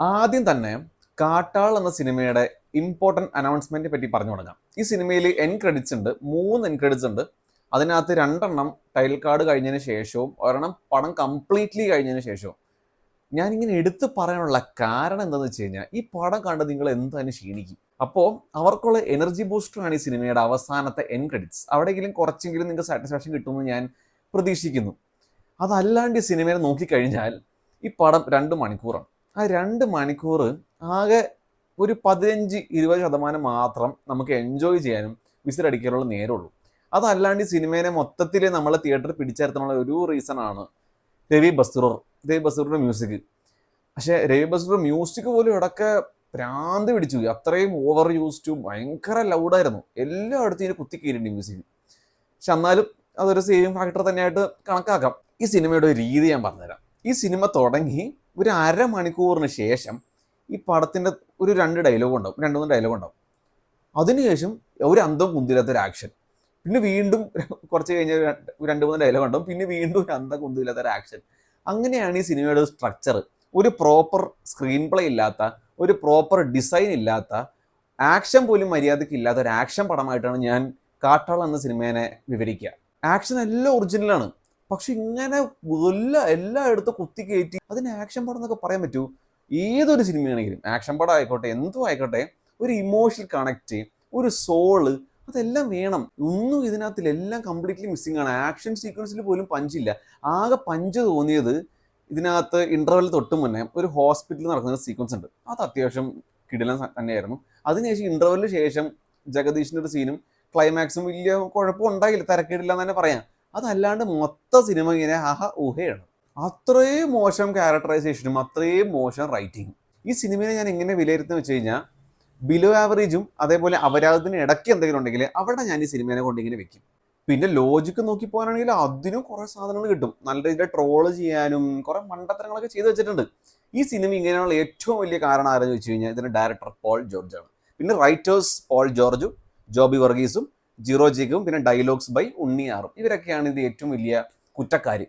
ആദ്യം തന്നെ കാട്ടാൾ എന്ന സിനിമയുടെ ഇമ്പോർട്ടൻറ്റ് അനൗൺസ്മെന്റിനെ പറ്റി പറഞ്ഞു തുടങ്ങാം. ഈ സിനിമയിൽ എൻ ക്രെഡിറ്റ്സ് ഉണ്ട്, 3 എൻ ക്രെഡിറ്റ്സ് ഉണ്ട്. അതിനകത്ത് 2 ടൈറ്റിൽ കാർഡ് കഴിഞ്ഞതിന് ശേഷവും ഒരെണ്ണം പടം കംപ്ലീറ്റ്ലി കഴിഞ്ഞതിന് ശേഷവും. ഞാനിങ്ങനെ എടുത്തു പറയാനുള്ള കാരണം എന്താണെന്ന് വെച്ച് കഴിഞ്ഞാൽ, ഈ പടം കണ്ട് നിങ്ങൾ എന്തായാലും ക്ഷീണിക്കും. അപ്പോൾ അവർക്കുള്ള എനർജി ബൂസ്റ്ററാണ് ഈ സിനിമയുടെ അവസാനത്തെ എൻ ക്രെഡിറ്റ്സ്. അവിടെയെങ്കിലും കുറച്ചെങ്കിലും നിങ്ങൾക്ക് സാറ്റിസ്ഫാക്ഷൻ കിട്ടുമെന്ന് ഞാൻ പ്രതീക്ഷിക്കുന്നു. അതല്ലാണ്ട് ഈ സിനിമയെ നോക്കിക്കഴിഞ്ഞാൽ ഈ പടം 2 മണിക്കൂറാണ്. ആ 2 മണിക്കൂർ ആകെ ഒരു 15-20% മാത്രം നമുക്ക് എൻജോയ് ചെയ്യാനും വിസിലടിക്കാനുള്ള നേരമുള്ളൂ. അതല്ലാണ്ട് ഈ സിനിമേനെ മൊത്തത്തിൽ നമ്മൾ തിയേറ്ററിൽ പിടിച്ചിരുത്താനുള്ള ഒരു റീസണാണ് രവി ബസ്റൂറിന്റെ മ്യൂസിക്. പക്ഷെ രവി ബസ്റൂർ മ്യൂസിക് പോലും ഇടയ്ക്ക് ഭ്രാന്ത് പിടിച്ചു. അത്രയും ഓവർ യൂസ്ഡ്, ഭയങ്കര ലൗഡായിരുന്നു. എല്ലായിടത്തും ഇതിന് കുത്തിക്കയറിയിട്ടുണ്ട് മ്യൂസിക്. പക്ഷെ എന്നാലും അതൊരു സെയിം ഫാക്ടർ തന്നെയായിട്ട് കണക്കാക്കാം. ഈ സിനിമയുടെ ഒരു രീതി ഞാൻ പറഞ്ഞുതരാം. ഈ സിനിമ തുടങ്ങി ഒരു അരമണിക്കൂറിന് ശേഷം ഈ പടത്തിൻ്റെ ഒരു 2 ഡയലോഗ് ഉണ്ടാവും, 2-3 ഡയലോഗ് ഉണ്ടാവും. അതിനുശേഷം ഒരു അന്തം കുന്തില്ലാത്തൊരു ആക്ഷൻ. പിന്നെ വീണ്ടും കുറച്ച് കഴിഞ്ഞ് 2-3 ഡയലോഗ് ഉണ്ടാവും. പിന്നെ വീണ്ടും ഒരു അന്തം കുന്തില്ലാത്തൊരു ആക്ഷൻ. അങ്ങനെയാണ് ഈ സിനിമയുടെ ഒരു സ്ട്രക്ചർ. ഒരു പ്രോപ്പർ സ്ക്രീൻ പ്ലേ ഇല്ലാത്ത, ഒരു പ്രോപ്പർ ഡിസൈൻ ഇല്ലാത്ത, ആക്ഷൻ പോലും മര്യാദയ്ക്ക് ഇല്ലാത്ത ഒരു ആക്ഷൻ പടമായിട്ടാണ് ഞാൻ കാട്ടാള എന്ന സിനിമേനെ വിവരിക്കുക. ആക്ഷൻ എല്ലാം ഒറിജിനലാണ്, പക്ഷെ ഇങ്ങനെ എല്ലായിടത്തും കുത്തിക്കയറ്റി അതിന് ആക്ഷൻ പടം എന്നൊക്കെ പറയാൻ പറ്റൂ? ഏതൊരു സിനിമയാണെങ്കിലും ആക്ഷൻ പടം ആയിക്കോട്ടെ, എന്തും ആയിക്കോട്ടെ, ഒരു ഇമോഷണൽ കണക്റ്റ്, ഒരു സോള്, അതെല്ലാം വേണം. ഒന്നും ഇതിനകത്തിലെല്ലാം കംപ്ലീറ്റ്ലി മിസ്സിംഗ് ആണ്. ആക്ഷൻ സീക്വൻസിൽ പോലും പഞ്ചില്ല. ആകെ പഞ്ച് തോന്നിയത് ഇതിനകത്ത് ഇന്റർവെൽ തൊട്ട് മുന്നേ ഒരു ഹോസ്പിറ്റലിൽ നടക്കുന്ന സീക്വൻസ് ഉണ്ട്. അത് അത്യാവശ്യം കിടിലൻ തന്നെയായിരുന്നു. അതിനുശേഷം ഇന്റർവെല്ലിന് ശേഷം ജഗദീഷിന്റെ ഒരു സീനും ക്ലൈമാക്സും വലിയ കുഴപ്പമുണ്ടായില്ല, തിരക്കേടില്ല എന്ന് തന്നെ പറയാം. അതല്ലാണ്ട് മൊത്തം സിനിമ ഇങ്ങനെ ഊഹയാണ്. അത്രയും മോശം ക്യാരക്ടറൈസേഷനും അത്രയും മോശം റൈറ്റിങ്ങും. ഈ സിനിമയെ ഞാൻ എങ്ങനെ വിലയിരുത്തുന്ന വെച്ച് കഴിഞ്ഞാൽ, ബിലോ ആവറേജും അതേപോലെ അപരാധത്തിന് ഇടയ്ക്ക് എന്തെങ്കിലും ഉണ്ടെങ്കിൽ അവിടെ ഞാൻ ഈ സിനിമയെ കൊണ്ട് ഇങ്ങനെ വെക്കും. പിന്നെ ലോജിക്ക് നോക്കി പോകാനാണെങ്കിൽ അതിനും കുറേ സാധനങ്ങൾ കിട്ടും. നല്ല രീതിയിൽ ട്രോള് ചെയ്യാനും കുറേ മണ്ടത്തരങ്ങളൊക്കെ ചെയ്തു വെച്ചിട്ടുണ്ട്. ഈ സിനിമ ഇങ്ങനെയുള്ള ഏറ്റവും വലിയ കാരണം ആരെന്ന് വെച്ച് കഴിഞ്ഞാൽ ഇതിന്റെ ഡയറക്ടർ പോൾ ജോർജാണ്. പിന്നെ റൈറ്റേഴ്സ് പോൾ ജോർജും ജോബി വർഗീസും ജിറോ ജേക്കും പിന്നെ ഡയലോഗ്സ് ബൈ ഉണ്ണിയാറും. ഇവരൊക്കെയാണ് ഇത് ഏറ്റവും വലിയ കുറ്റക്കാർ.